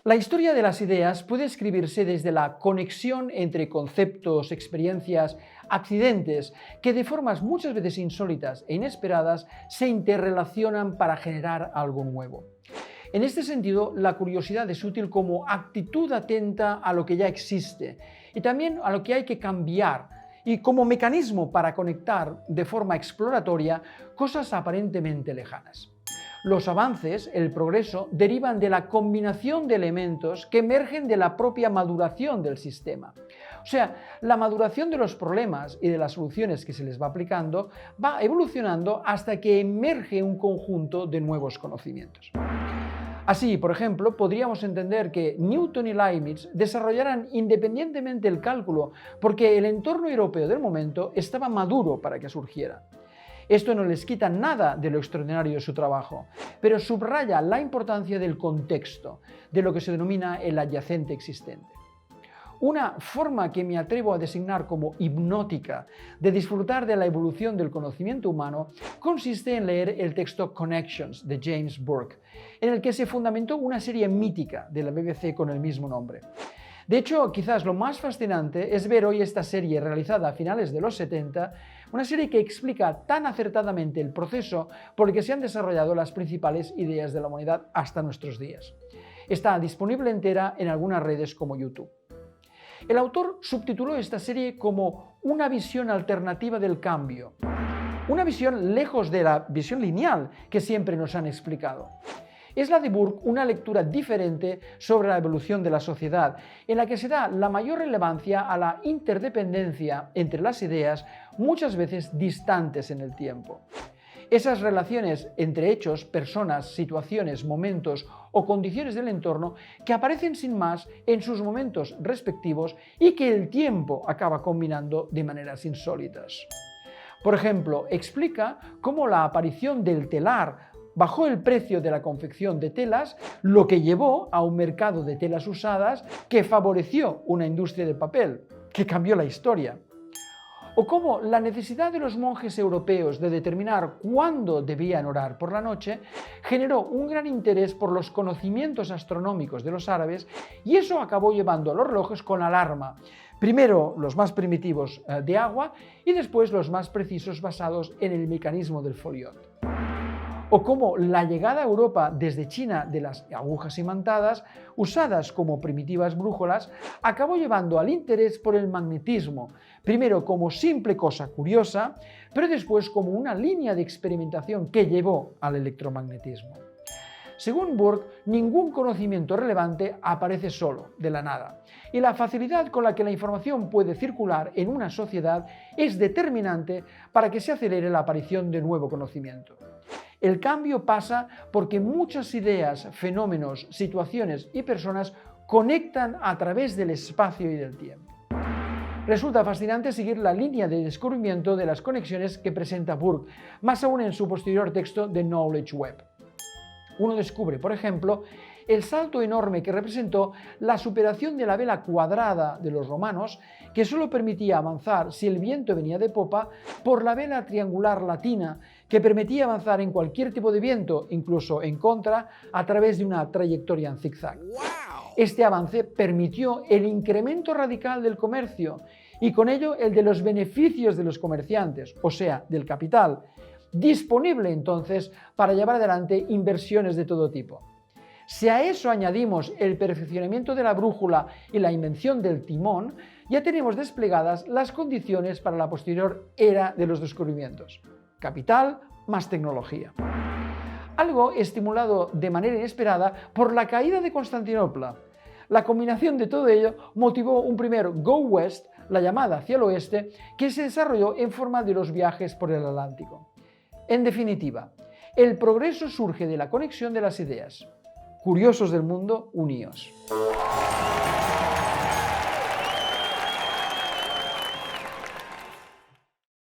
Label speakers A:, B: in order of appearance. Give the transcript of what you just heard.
A: La historia de las ideas puede escribirse desde la conexión entre conceptos, experiencias, accidentes, que de formas muchas veces insólitas e inesperadas se interrelacionan para generar algo nuevo. En este sentido, la curiosidad es útil como actitud atenta a lo que ya existe y también a lo que hay que cambiar, y como mecanismo para conectar de forma exploratoria cosas aparentemente lejanas. Los avances, el progreso, derivan de la combinación de elementos que emergen de la propia maduración del sistema. O sea, la maduración de los problemas y de las soluciones que se les va aplicando va evolucionando hasta que emerge un conjunto de nuevos conocimientos. Así, por ejemplo, podríamos entender que Newton y Leibniz desarrollaran independientemente el cálculo porque el entorno europeo del momento estaba maduro para que surgiera. Esto no les quita nada de lo extraordinario de su trabajo, pero subraya la importancia del contexto, de lo que se denomina el adyacente existente. Una forma que me atrevo a designar como hipnótica de disfrutar de la evolución del conocimiento humano consiste en leer el texto Connections de James Burke, en el que se fundamentó una serie mítica de la BBC con el mismo nombre. De hecho, quizás lo más fascinante es ver hoy esta serie realizada a finales de los 70, una serie que explica tan acertadamente el proceso por el que se han desarrollado las principales ideas de la humanidad hasta nuestros días. Está disponible entera en algunas redes como YouTube. El autor subtituló esta serie como una visión alternativa del cambio, una visión lejos de la visión lineal que siempre nos han explicado. Es la de Burke una lectura diferente sobre la evolución de la sociedad, en la que se da la mayor relevancia a la interdependencia entre las ideas, muchas veces distantes en el tiempo. Esas relaciones entre hechos, personas, situaciones, momentos o condiciones del entorno que aparecen sin más en sus momentos respectivos y que el tiempo acaba combinando de maneras insólitas. Por ejemplo, explica cómo la aparición del telar bajó el precio de la confección de telas, lo que llevó a un mercado de telas usadas que favoreció una industria de papel, que cambió la historia. O cómo la necesidad de los monjes europeos de determinar cuándo debían orar por la noche generó un gran interés por los conocimientos astronómicos de los árabes, y eso acabó llevando a los relojes con alarma. Primero los más primitivos de agua y después los más precisos basados en el mecanismo del foliot. O cómo la llegada a Europa desde China de las agujas imantadas, usadas como primitivas brújulas, acabó llevando al interés por el magnetismo, primero como simple cosa curiosa, pero después como una línea de experimentación que llevó al electromagnetismo. Según Burke, ningún conocimiento relevante aparece solo, de la nada, y la facilidad con la que la información puede circular en una sociedad es determinante para que se acelere la aparición de nuevo conocimiento. El cambio pasa porque muchas ideas, fenómenos, situaciones y personas conectan a través del espacio y del tiempo. Resulta fascinante seguir la línea de descubrimiento de las conexiones que presenta Burke, más aún en su posterior texto The Knowledge Web. Uno descubre, por ejemplo, el salto enorme que representó la superación de la vela cuadrada de los romanos, que solo permitía avanzar si el viento venía de popa, por la vela triangular latina, que permitía avanzar en cualquier tipo de viento, incluso en contra, a través de una trayectoria en zigzag. Este avance permitió el incremento radical del comercio y con ello el de los beneficios de los comerciantes, o sea, del capital, disponible entonces para llevar adelante inversiones de todo tipo. Si a eso añadimos el perfeccionamiento de la brújula y la invención del timón, ya tenemos desplegadas las condiciones para la posterior era de los descubrimientos. Capital más tecnología. Algo estimulado de manera inesperada por la caída de Constantinopla. La combinación de todo ello motivó un primer Go West, la llamada hacia el oeste, que se desarrolló en forma de los viajes por el Atlántico. En definitiva, el progreso surge de la conexión de las ideas. Curiosos del mundo, uníos.